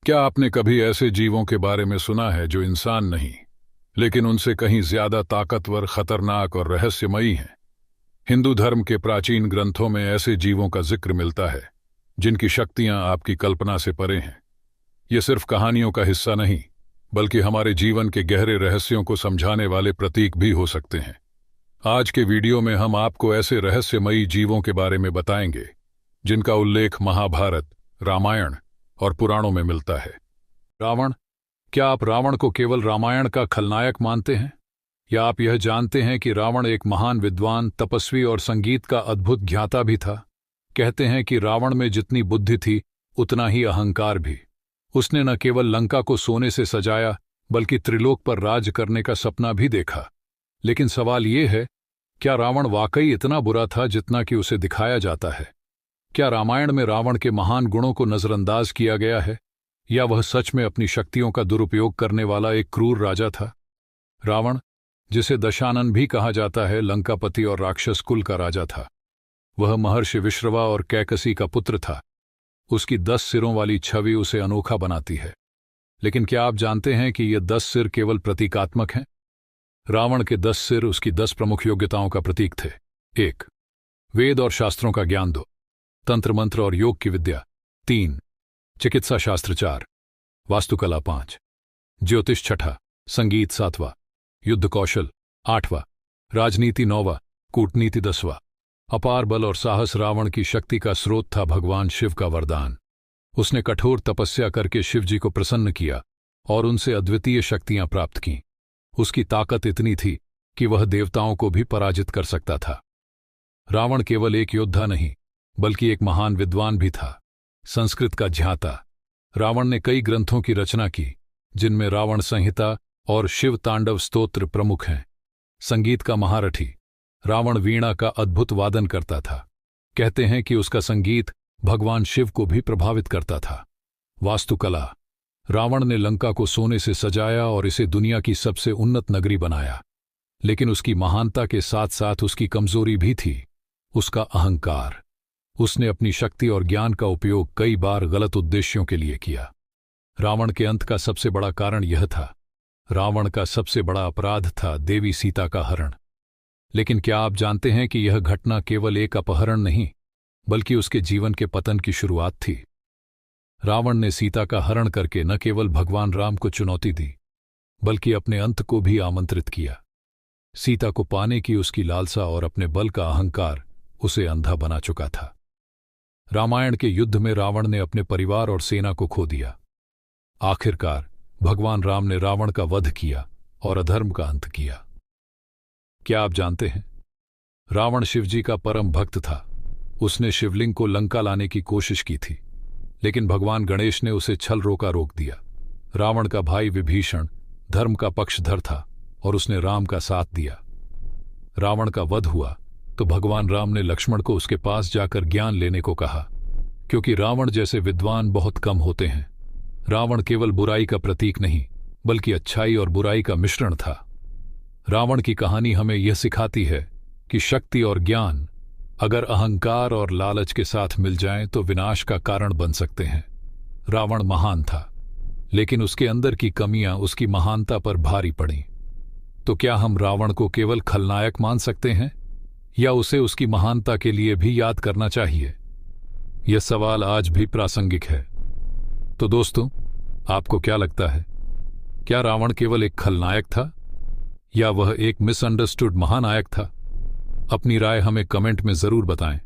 क्या आपने कभी ऐसे जीवों के बारे में सुना है जो इंसान नहीं, लेकिन उनसे कहीं ज्यादा ताकतवर, खतरनाक और रहस्यमयी हैं? हिंदू धर्म के प्राचीन ग्रंथों में ऐसे जीवों का जिक्र मिलता है जिनकी शक्तियां आपकी कल्पना से परे हैं। ये सिर्फ कहानियों का हिस्सा नहीं, बल्कि हमारे जीवन के गहरे रहस्यों को समझाने वाले प्रतीक भी हो सकते हैं। आज के वीडियो में हम आपको ऐसे रहस्यमयी जीवों के बारे में बताएंगे जिनका उल्लेख महाभारत, रामायण और पुराणों में मिलता है। रावण। क्या आप रावण को केवल रामायण का खलनायक मानते हैं, या आप यह जानते हैं कि रावण एक महान विद्वान, तपस्वी और संगीत का अद्भुत ज्ञाता भी था? कहते हैं कि रावण में जितनी बुद्धि थी उतना ही अहंकार भी। उसने न केवल लंका को सोने से सजाया, बल्कि त्रिलोक पर राज करने का सपना भी देखा। लेकिन सवाल ये है, क्या रावण वाकई इतना बुरा था जितना कि उसे दिखाया जाता है? क्या रामायण में रावण के महान गुणों को नजरअंदाज किया गया है, या वह सच में अपनी शक्तियों का दुरुपयोग करने वाला एक क्रूर राजा था? रावण, जिसे दशानन भी कहा जाता है, लंकापति और राक्षस कुल का राजा था। वह महर्षि विश्रवा और कैकसी का पुत्र था। उसकी 10 सिरों वाली छवि उसे अनोखा बनाती है। लेकिन क्या आप जानते हैं कि ये 10 सिर केवल प्रतीकात्मक हैं? रावण के 10 सिर उसकी 10 प्रमुख योग्यताओं का प्रतीक थे। 1. वेद और शास्त्रों का ज्ञान। 2. तंत्र मंत्र और योग की विद्या। 3. चिकित्सा शास्त्र। 4. वास्तुकला। 5. ज्योतिष। 6. संगीत। 7. युद्ध कौशल। 8. राजनीति। 9. कूटनीति। 10. अपार बल और साहस। रावण की शक्ति का स्रोत था भगवान शिव का वरदान। उसने कठोर तपस्या करके शिवजी को प्रसन्न किया और उनसे अद्वितीय शक्तियां प्राप्त कीं। उसकी ताकत इतनी थी कि वह देवताओं को भी पराजित कर सकता था। रावण केवल एक योद्धा नहीं, बल्कि एक महान विद्वान भी था। संस्कृत का ज्ञाता। रावण ने कई ग्रंथों की रचना की, जिनमें रावण संहिता और शिव तांडव स्तोत्र प्रमुख हैं। संगीत का महारथी। रावण वीणा का अद्भुत वादन करता था। कहते हैं कि उसका संगीत भगवान शिव को भी प्रभावित करता था। वास्तुकला। रावण ने लंका को सोने से सजाया और इसे दुनिया की सबसे उन्नत नगरी बनाया। लेकिन उसकी महानता के साथ साथ उसकी कमजोरी भी थी, उसका अहंकार। उसने अपनी शक्ति और ज्ञान का उपयोग कई बार गलत उद्देश्यों के लिए किया। रावण के अंत का सबसे बड़ा कारण यह था। रावण का सबसे बड़ा अपराध था देवी सीता का हरण। लेकिन क्या आप जानते हैं कि यह घटना केवल एक अपहरण नहीं, बल्कि उसके जीवन के पतन की शुरुआत थी? रावण ने सीता का हरण करके न केवल भगवान राम को चुनौती दी, बल्कि अपने अंत को भी आमंत्रित किया। सीता को पाने की उसकी लालसा और अपने बल का अहंकार उसे अंधा बना चुका था। रामायण के युद्ध में रावण ने अपने परिवार और सेना को खो दिया। आखिरकार भगवान राम ने रावण का वध किया और अधर्म का अंत किया। क्या आप जानते हैं, रावण शिवजी का परम भक्त था। उसने शिवलिंग को लंका लाने की कोशिश की थी, लेकिन भगवान गणेश ने उसे छल रोका रोक दिया। रावण का भाई विभीषण धर्म का पक्षधर था और उसने राम का साथ दिया। रावण का वध हुआ तो भगवान राम ने लक्ष्मण को उसके पास जाकर ज्ञान लेने को कहा, क्योंकि रावण जैसे विद्वान बहुत कम होते हैं। रावण केवल बुराई का प्रतीक नहीं, बल्कि अच्छाई और बुराई का मिश्रण था। रावण की कहानी हमें यह सिखाती है कि शक्ति और ज्ञान अगर अहंकार और लालच के साथ मिल जाएं तो विनाश का कारण बन सकते हैं। रावण महान था, लेकिन उसके अंदर की कमियां उसकी महानता पर भारी पड़ीं। तो क्या हम रावण को केवल खलनायक मान सकते हैं, या उसे उसकी महानता के लिए भी याद करना चाहिए? यह सवाल आज भी प्रासंगिक है। तो दोस्तों, आपको क्या लगता है, क्या रावण केवल एक खलनायक था, या वह एक मिसअंडरस्टूड महानायक था? अपनी राय हमें कमेंट में जरूर बताएं।